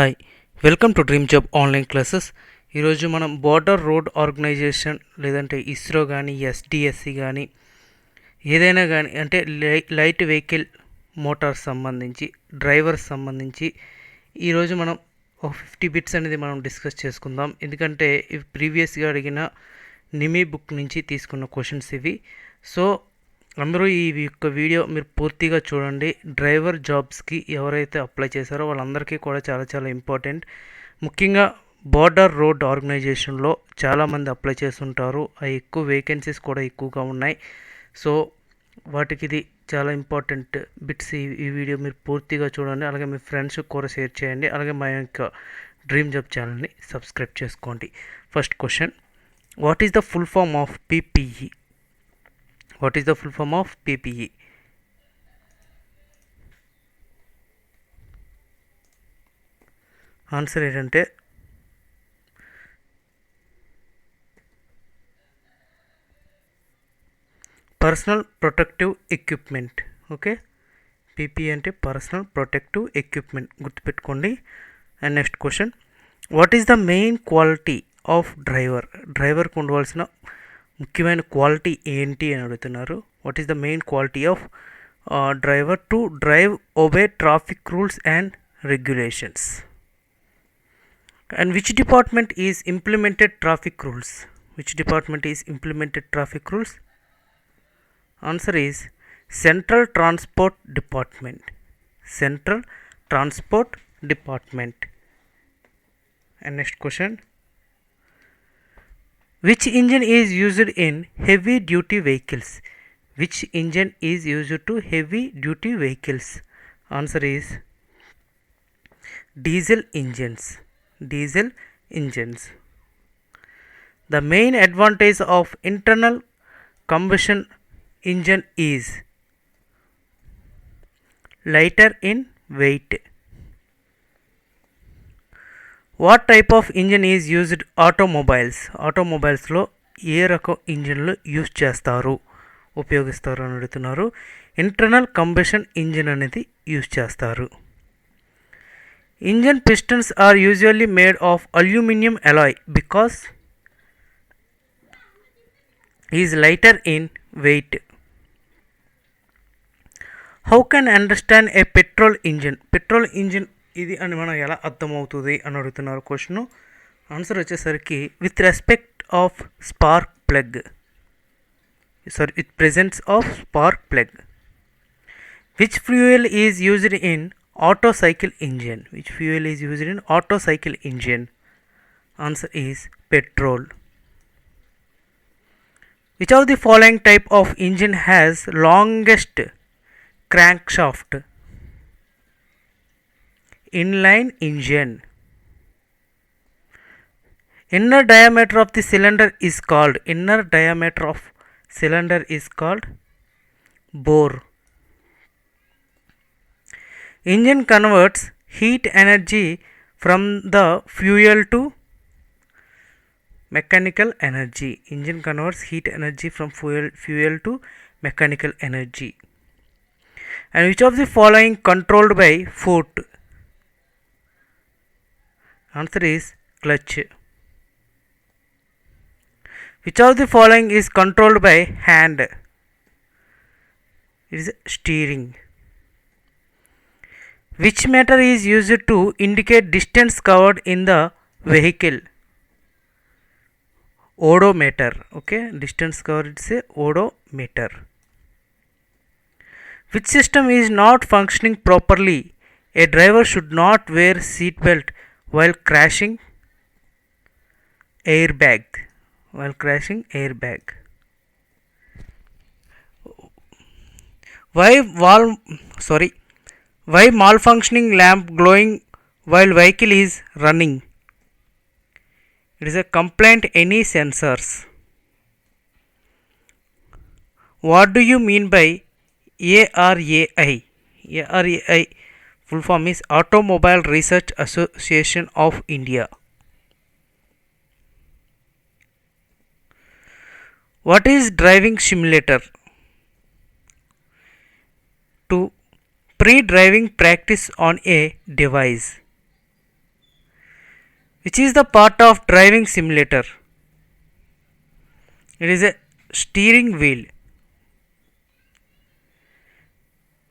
Hi welcome to dream job online classes. ఈరోజు మనం border road organisation లేదంటే ఇస్రో కానీ ఎస్డిఎస్సి కానీ ఏదైనా కానీ అంటే లైట్ వెహికల్ మోటార్స్ సంబంధించి డ్రైవర్స్ సంబంధించి ఈరోజు మనం ఒక 50 బిట్స్ అనేది మనం డిస్కస్ చేసుకుందాం. ఎందుకంటే ఇవి ప్రీవియస్గా అడిగిన నిమీ బుక్ నుంచి తీసుకున్న క్వశ్చన్స్ ఇవి. సో అందరూ ఈ యొక్క వీడియో మీరు పూర్తిగా చూడండి. డ్రైవర్ జాబ్స్కి ఎవరైతే అప్లై చేశారో వాళ్ళందరికీ కూడా చాలా చాలా ఇంపార్టెంట్. ముఖ్యంగా బార్డర్ రోడ్ ఆర్గనైజేషన్లో చాలామంది అప్లై చేస్తుంటారు. అవి ఎక్కువ వేకెన్సీస్ కూడా ఎక్కువగా ఉన్నాయి. సో వాటికి ఇది చాలా ఇంపార్టెంట్ బిట్స్. ఈ వీడియో మీరు పూర్తిగా చూడండి. అలాగే మీ ఫ్రెండ్స్కి కూడా షేర్ చేయండి. అలాగే మా యొక్క డ్రీమ్ జాబ్ ఛానల్ని సబ్స్క్రైబ్ చేసుకోండి. First question, what is the full form of PPE? What is the full form of PPE? Answer ఏంటంటే personal protective equipment. Okay, PPE అంటే పర్సనల్ ప్రొటెక్టివ్ ఎక్విప్మెంట్, గుర్తుపెట్టుకోండి. And next question, what is the main quality of driver? డ్రైవర్కి ఉండవలసిన ముఖ్యమైన quality ఏంటి అని అడుగుతున్నారు. What is the main quality of driver to drive obey traffic rules and regulations? And which department is implemented traffic rules? Which department is implemented traffic rules? Answer is central transport department. Central transport department. And next question, which engine is used in heavy duty vehicles? Which engine is used to heavy duty vehicles? Answer is diesel engines. Diesel engines. The main advantage of internal combustion engine is lighter in weight. What type of engine is used automobiles? ఆటోమొబైల్స్లో ఏ రకం ఇంజిన్లు use చేస్తారు, ఉపయోగిస్తారు అని అడుగుతున్నారు. Internal combustion engine అనేది use చేస్తారు. Engine pistons are usually made of aluminium alloy because is lighter in weight. How can understand a petrol engine? Petrol engine ఇది అని మనం ఎలా అర్థమవుతుంది అని అడుగుతున్నారు క్వశ్చన్. ఆన్సర్ వచ్చేసరికి with respect of spark plug, sorry with presence of spark plug. Which fuel is used in auto cycle engine? Which fuel is used in auto cycle engine? Answer is petrol. Which of the following type of engine has longest crank shaft? Inline engine. Inner diameter of the cylinder is called, inner diameter of cylinder is called bore. Engine converts heat energy from the fuel to mechanical energy. Engine converts heat energy from fuel to mechanical energy. And which of the following controlled by foot? Answer is clutch. Which of the following is controlled by hand? It is steering. Which meter is used to indicate distance covered in the vehicle? Odometer. Okay, distance covered is a odometer. Which system is not functioning properly? A driver should not wear seat belt while crashing. Airbag. While crashing, airbag. Why malfunctioning lamp glowing while vehicle is running? It is a complaint any sensors. What do you mean by ARAI? ARAI full form is Automobile Research Association of India. What is driving simulator? To pre-driving practice on a device. Which is the part of driving simulator? It is a steering wheel.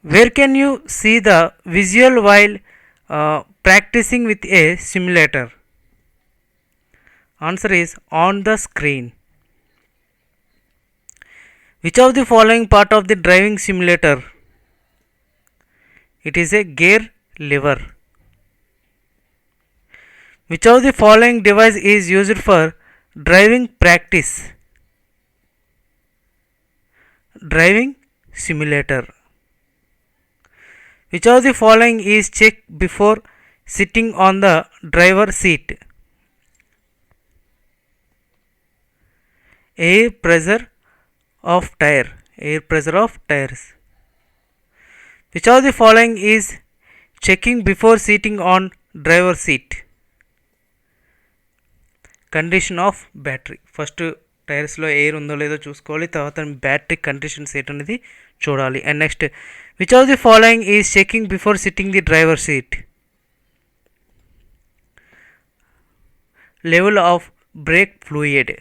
Where can you see the visual while practicing with a simulator? Answer is on the screen. Which of the following part of the driving simulator? It is a gear lever. Which of the following device is used for driving practice? Driving simulator. Which of the following is checked before sitting on the driver seat? Air pressure of tires. Which of the following is checking before sitting on driver seat? Condition of battery. First tyres లో air ఉందో లేదో చూసుకోవాలి, తర్వాత battery conditions ఏంటనేది చూడాలి. And next, which of the following is checking before sitting the driver seat? Level of break fluid.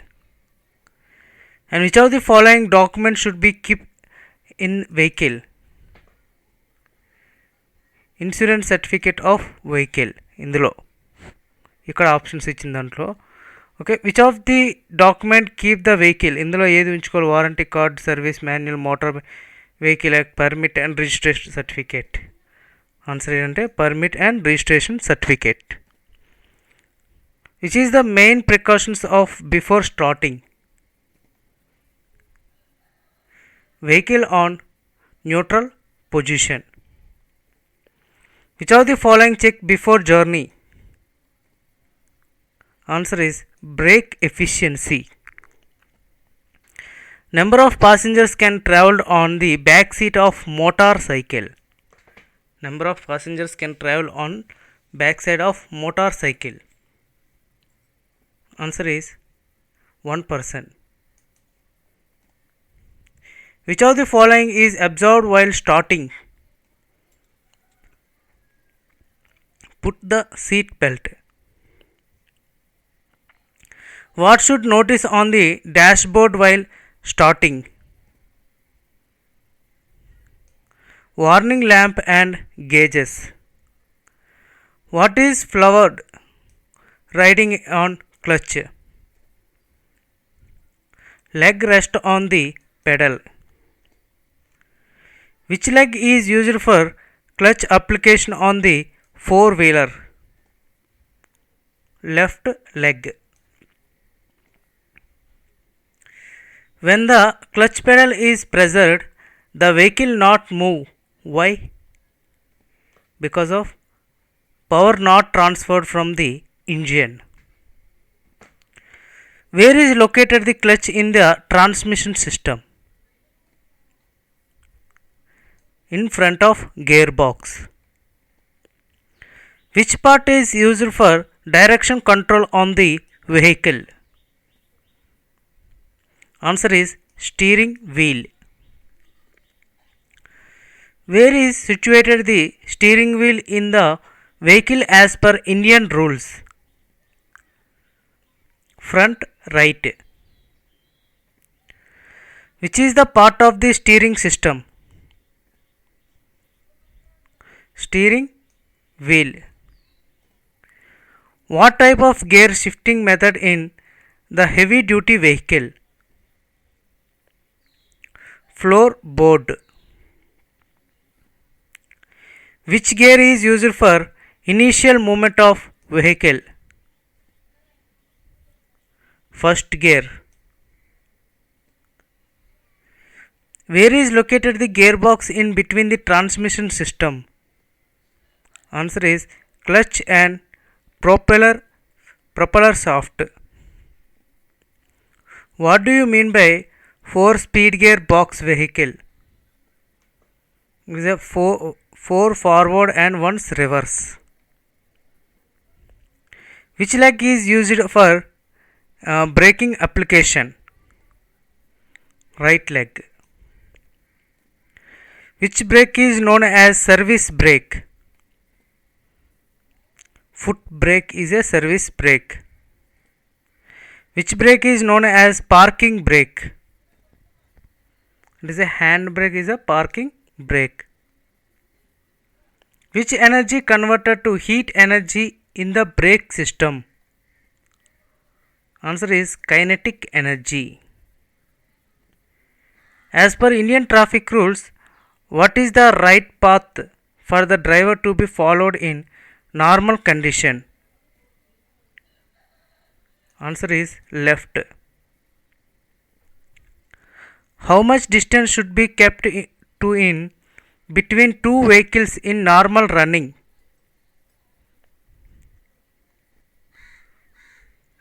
And which of the following document should be keep in vehicle? Insurance certificate of vehicle. ఇందులో ఇక్కడ options ఇచ్చిన దాంట్లో okay, which of the document keep the vehicle? ఇందులో ఏది ఉంచుకోవాలి? Warranty card, service manual, motor vehicle act, permit and registration certificate. Answer ఏంటంటే permit and registration certificate. Which is the main precautions of before starting? Vehicle on neutral position. Which of the following check before journey? Answer is brake efficiency. Number of passengers can travel on the back seat of motorcycle. Number of passengers can travel on back side of motorcycle. Answer is 1 person. Which of the following is observed while starting? Put the seat belt. What should notice on the dashboard while starting? Warning lamp and gauges. What is floored riding on clutch? Leg rest on the pedal. Which leg is used for clutch application on the four-wheeler? Left leg. When the clutch pedal is pressed, the vehicle not move. Why? Because of power not transferred from the engine. Where is located the clutch in the transmission system? In front of gearbox. Which part is used for direction control on the vehicle? Answer is steering wheel. Where is situated the steering wheel in the vehicle as per Indian rules? Front right. Which is the part of the steering system? Steering wheel. What type of gear shifting method in the heavy duty vehicle? Floorboard. Which gear is used for initial movement of vehicle? First gear. Where is located the gearbox in between the transmission system? Answer is clutch and propeller shaft. What do you mean by 4-speed gear box vehicle? It is a 4 forward and 1 reverse. Which leg is used for braking application? Right leg. Which brake is known as service brake? Foot brake is a service brake. Which brake is known as parking brake? It is a hand brake is a parking brake. Which energy converted to heat energy in the brake system? Answer is kinetic energy. As per Indian traffic rules, what is the right path for the driver to be followed in normal condition? Answer is left. How much distance should be kept in between two vehicles in normal running?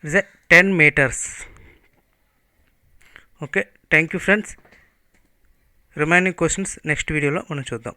Is it 10 meters? Okay, thank you friends. Remaining questions next వీడియోలో మనం చూద్దాం.